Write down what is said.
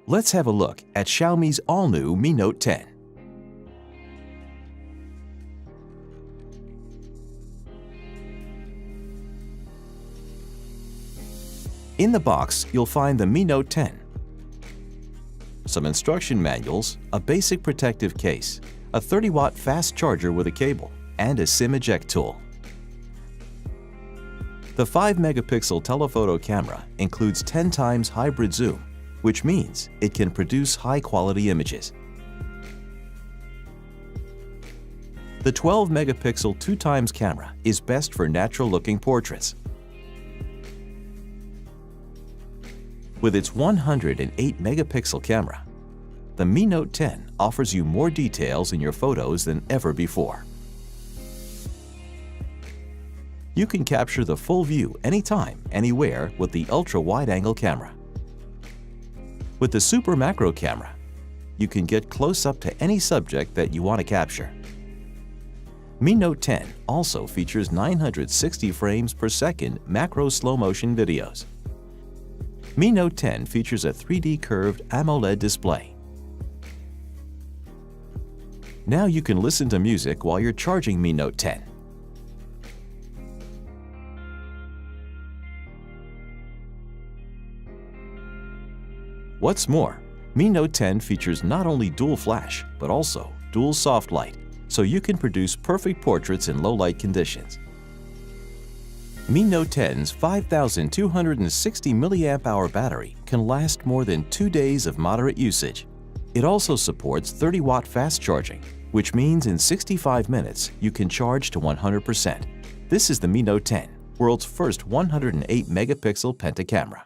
Let's have a look at Xiaomi's all-new Mi Note 10. In the box, you'll find the Mi Note 10, some instruction manuals, a basic protective case, a 30-watt fast charger with a cable, and a SIM eject tool. The 5-megapixel telephoto camera includes 10 times hybrid zoom, which means it can produce high-quality images. The 12-megapixel 2x camera is best for natural-looking portraits. With its 108-megapixel camera, the Mi Note 10 offers you more details in your photos than ever before. You can capture the full view anytime, anywhere with the ultra-wide-angle camera. With the Super Macro camera, you can get close up to any subject that you want to capture. Mi Note 10 also features 960 frames per second macro slow-motion videos. Mi Note 10 features a 3D curved AMOLED display. Now you can listen to music while you're charging Mi Note 10. What's more, Mi Note 10 features not only dual flash, but also dual soft light, so you can produce perfect portraits in low-light conditions. Mi Note 10's 5,260 mAh battery can last more than 2 days of moderate usage. It also supports 30-watt fast charging, which means in 65 minutes you can charge to 100%. This is the Mi Note 10, world's first 108-megapixel pentacamera.